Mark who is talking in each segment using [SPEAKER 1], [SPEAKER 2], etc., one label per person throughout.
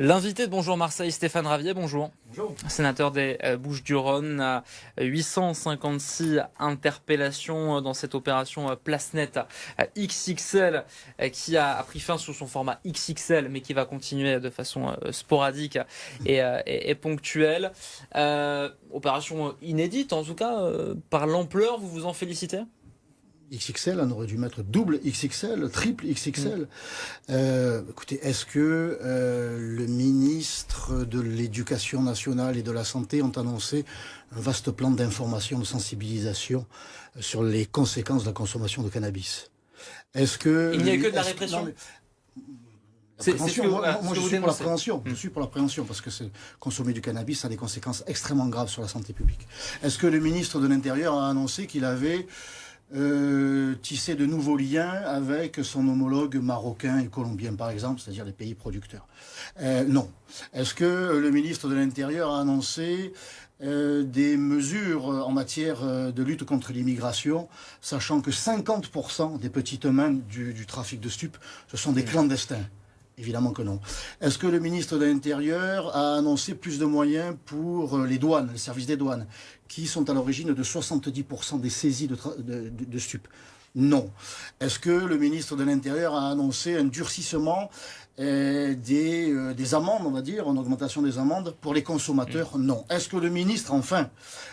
[SPEAKER 1] L'invité de Bonjour Marseille, Stéphane Ravier, bonjour.
[SPEAKER 2] Bonjour.
[SPEAKER 1] Sénateur des Bouches-du-Rhône, 856 interpellations dans cette opération Place Nette XXL qui a pris fin sous son format XXL mais qui va continuer de façon sporadique et ponctuelle. Opération inédite en tout cas, par l'ampleur, vous vous en félicitez ?
[SPEAKER 2] XXL, on aurait dû mettre double XXL, triple XXL. Écoutez, est-ce que le ministre de l'Éducation nationale et de la Santé ont annoncé un vaste plan d'information, de sensibilisation sur les conséquences de la consommation de cannabis? Est-ce que
[SPEAKER 1] il n'y a que de la répression?
[SPEAKER 2] Moi, je suis pour la prévention. Je suis pour la prévention parce que consommer du cannabis a des conséquences extrêmement graves sur la santé publique. Est-ce que le ministre de l'Intérieur a annoncé qu'il avait tisser de nouveaux liens avec son homologue marocain et colombien, par exemple, c'est-à-dire les pays producteurs? Non. Est-ce que le ministre de l'Intérieur a annoncé des mesures en matière de lutte contre l'immigration, sachant que 50% des petites mains du trafic de stupes, ce sont des clandestins? Évidemment que non. Est-ce que le ministre de l'Intérieur a annoncé plus de moyens pour les douanes, les services des douanes, qui sont à l'origine de 70% des saisies de stupes? Non. Est-ce que le ministre de l'Intérieur a annoncé un durcissement des amendes, on va dire, une augmentation des amendes pour les consommateurs? Non. Est-ce que le ministre, enfin,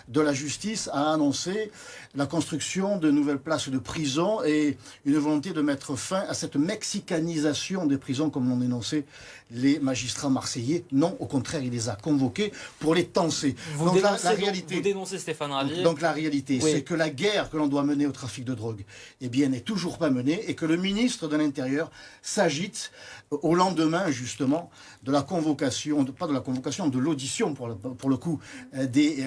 [SPEAKER 2] de la Justice a annoncé la construction de nouvelles places de prison et une volonté de mettre fin à cette mexicanisation des prisons, comme l'ont dénoncé les magistrats marseillais? Non, au contraire, il les a convoqués pour les tenser.
[SPEAKER 1] Vous dénoncez Stéphane Ravier.
[SPEAKER 2] Donc la réalité,
[SPEAKER 1] oui,
[SPEAKER 2] c'est que la guerre que l'on doit mener au trafic de drogue, eh bien, n'est toujours pas menée et que le ministre de l'Intérieur s'agite au lendemain, justement, de la convocation, pas de la convocation, de l'audition, pour le coup, des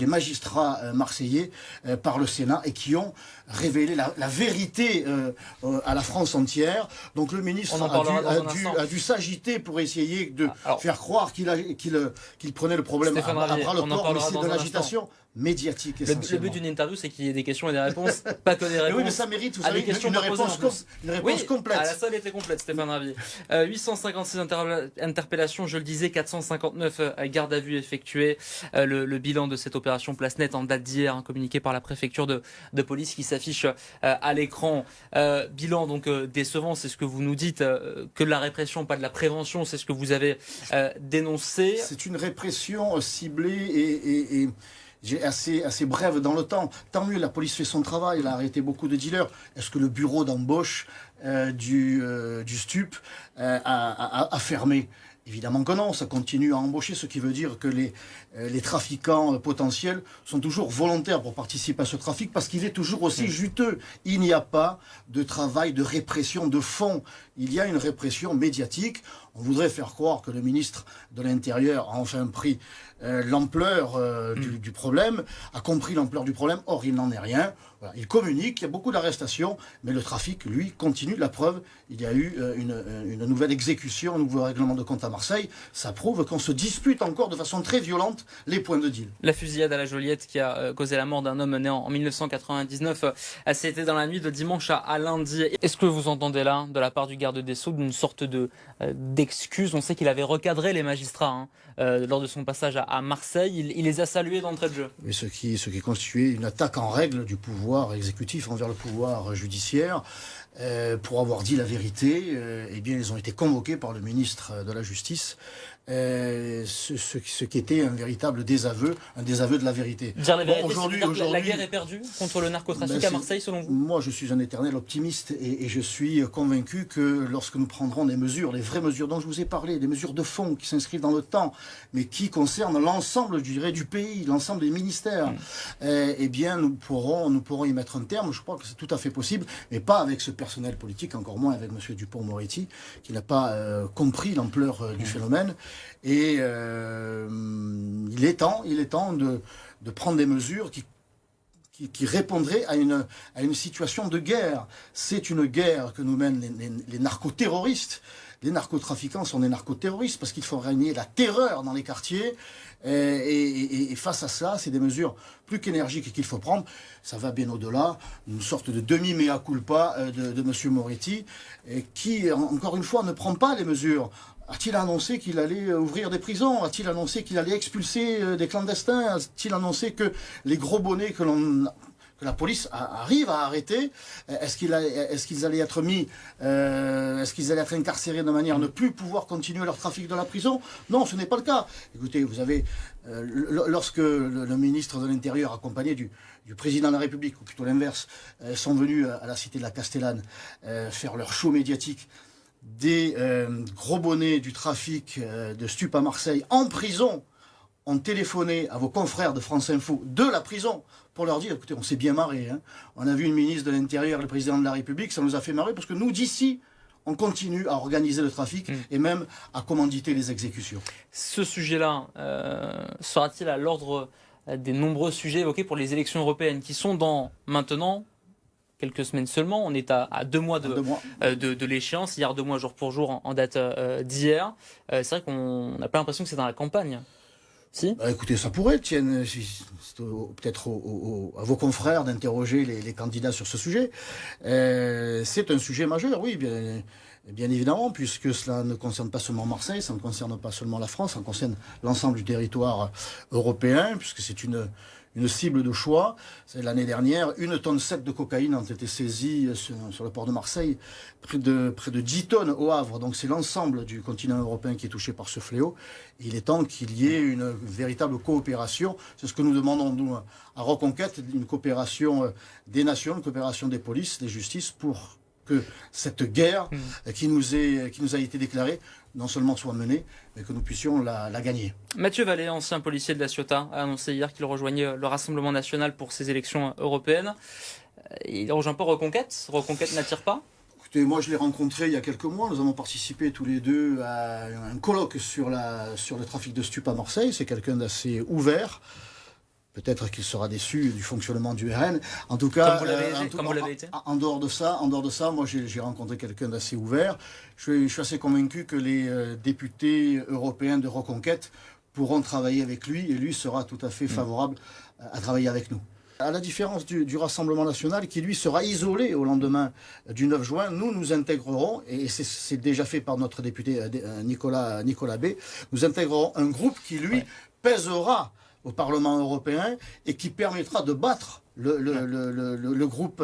[SPEAKER 2] magistrats marseillais par le Sénat et qui ont révélé la vérité à la France entière. Donc le ministre a dû s'agiter pour essayer de faire croire qu'il prenait le problème à bras le corps, mais c'est de l'agitation médiatique.
[SPEAKER 1] Le but d'une interview, c'est qu'il y ait des questions et des réponses, pas que des réponses.
[SPEAKER 2] Oui, mais ça mérite, vous savez, une réponse complète.
[SPEAKER 1] La salle était complète, Stéphane Ravier. 856 interpellations, je le disais, 459 gardes à vue effectuées. Le bilan de cette opération Place Nette en date d'hier, communiqué par la préfecture de police qui s'affiche à l'écran. Bilan donc décevant, c'est ce que vous nous dites, que de la répression, pas de la prévention, c'est ce que vous avez dénoncé.
[SPEAKER 2] C'est une répression ciblée et assez brève dans le temps. Tant mieux, la police fait son travail, elle a arrêté beaucoup de dealers. Est-ce que le bureau d'embauche du STUP a fermé? Évidemment que non, ça continue à embaucher, ce qui veut dire que les trafiquants potentiels sont toujours volontaires pour participer à ce trafic parce qu'il est toujours aussi juteux. Il n'y a pas de travail de répression de fond, il y a une répression médiatique. On voudrait faire croire que le ministre de l'Intérieur a enfin pris l'ampleur du problème, a compris l'ampleur du problème. Or, il n'en est rien. Voilà. Il communique, il y a beaucoup d'arrestations, mais le trafic, lui, continue. La preuve, il y a eu une nouvelle exécution, un nouveau règlement de compte à Marseille. Ça prouve qu'on se dispute encore de façon très violente les points de deal.
[SPEAKER 1] La fusillade à la Joliette qui a causé la mort d'un homme né en 1999, c'était dans la nuit de dimanche à lundi. Est-ce que vous entendez là, de la part du garde des Sceaux, une sorte d'excuse? On sait qu'il avait recadré les magistrats lors de son passage à Marseille. Il les a salués d'entrée de jeu.
[SPEAKER 2] Mais ce qui constituait une attaque en règle du pouvoir exécutif envers le pouvoir judiciaire, pour avoir dit la vérité, eh bien, ils ont été convoqués par le ministre de la Justice, ce qui était un véritable désaveu, un désaveu de la vérité.
[SPEAKER 1] Dire la vérité, aujourd'hui, la guerre est perdue contre le narcotrafic à Marseille, selon vous?
[SPEAKER 2] Moi, je suis un éternel optimiste et je suis convaincu que lorsque nous prendrons des mesures, les vraies mesures dont je vous ai parlé, des mesures de fond qui s'inscrivent dans le temps, mais qui concernent l'ensemble, je dirais, du pays, l'ensemble des ministères, eh bien, nous pourrons y mettre un terme. Je crois que c'est tout à fait possible, mais pas avec ce personnel politique, encore moins avec M. Dupond-Moretti, qui n'a pas compris l'ampleur du phénomène. Et il est temps de prendre des mesures qui répondraient à une situation de guerre. C'est une guerre que nous mènent les narcoterroristes les narcotrafiquants sont des narcoterroristes, parce qu'il faut régner la terreur dans les quartiers. Et face à ça, c'est des mesures plus qu'énergiques qu'il faut prendre. Ça va bien au-delà, une sorte de demi-mea culpa de M. Moretti, qui, encore une fois, ne prend pas les mesures. A-t-il annoncé qu'il allait ouvrir des prisons? A-t-il annoncé qu'il allait expulser des clandestins? A-t-il annoncé que les gros bonnets que la police arrive à arrêter, est-ce qu'ils allaient être mis, est-ce qu'ils allaient être incarcérés de manière à ne plus pouvoir continuer leur trafic dans la prison? Non, ce n'est pas le cas. Écoutez, vous avez, lorsque le ministre de l'Intérieur, accompagné du président de la République, ou plutôt l'inverse, sont venus à la cité de la Castellane faire leur show médiatique, des gros bonnets du trafic de stupes à Marseille en prison ont téléphoné à vos confrères de France Info de la prison pour leur dire, écoutez, on s'est bien marré, hein. On a vu une ministre de l'Intérieur et le président de la République, ça nous a fait marrer parce que nous, d'ici, on continue à organiser le trafic et même à commanditer les exécutions.
[SPEAKER 1] Ce sujet-là sera-t-il à l'ordre des nombreux sujets évoqués pour les élections européennes qui sont dans maintenant quelques semaines seulement? On est à 2 mois de l'échéance, hier 2 mois jour pour jour en date d'hier. C'est vrai qu'on n'a pas l'impression que c'est dans la campagne. Si.
[SPEAKER 2] Écoutez, ça pourrait, tienne, peut-être à vos confrères d'interroger les candidats sur ce sujet. C'est un sujet majeur, oui, bien évidemment, puisque cela ne concerne pas seulement Marseille, ça ne concerne pas seulement la France, ça concerne l'ensemble du territoire européen, puisque c'est une cible de choix. L'année dernière, 1,7 tonne de cocaïne ont été saisies sur le port de Marseille, près de 10 tonnes au Havre. Donc c'est l'ensemble du continent européen qui est touché par ce fléau. Et il est temps qu'il y ait une véritable coopération. C'est ce que nous demandons, nous, à Reconquête, une coopération des nations, une coopération des polices, des justices, pour que cette guerre qui nous a été déclarée non seulement soit menée, mais que nous puissions la gagner.
[SPEAKER 1] Mathieu Vallée, ancien policier de la Ciotat, a annoncé hier qu'il rejoignait le Rassemblement national pour ces élections européennes. Il rejoint pas Reconquête? Reconquête n'attire pas?
[SPEAKER 2] Écoutez, moi je l'ai rencontré il y a quelques mois. Nous avons participé tous les deux à un colloque sur le trafic de stupes à Marseille. C'est quelqu'un d'assez ouvert. Peut-être qu'il sera déçu du fonctionnement du RN. En tout cas,
[SPEAKER 1] comme vous l'avez été.
[SPEAKER 2] En dehors de ça, moi j'ai rencontré quelqu'un d'assez ouvert. Je suis assez convaincu que les députés européens de Reconquête pourront travailler avec lui et lui sera tout à fait favorable à travailler avec nous. À la différence du Rassemblement national qui lui sera isolé au lendemain du 9 juin, nous intégrerons, et c'est déjà fait par notre député Nicolas B, nous intégrerons un groupe qui lui pèsera au Parlement européen et qui permettra de battre le groupe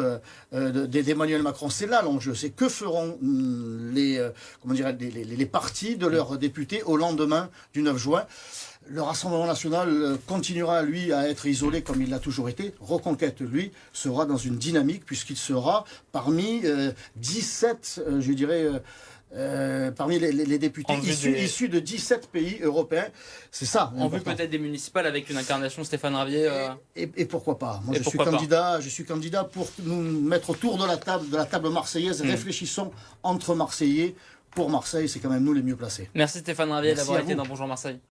[SPEAKER 2] d'Emmanuel Macron. C'est là l'enjeu. C'est que feront les partis de leurs députés au lendemain du 9 juin. Le Rassemblement national continuera, lui, à être isolé comme il l'a toujours été. Reconquête, lui, sera dans une dynamique puisqu'il sera parmi 17, parmi les députés issus de 17 pays européens. C'est ça.
[SPEAKER 1] En vue peut-être des municipales avec une incarnation Stéphane Ravier.
[SPEAKER 2] Et pourquoi pas? Moi, je suis candidat pour nous mettre autour de la table marseillaise. Réfléchissons entre Marseillais. Pour Marseille, c'est quand même nous les mieux placés.
[SPEAKER 1] Merci Stéphane Ravier d'avoir été dans Bonjour Marseille.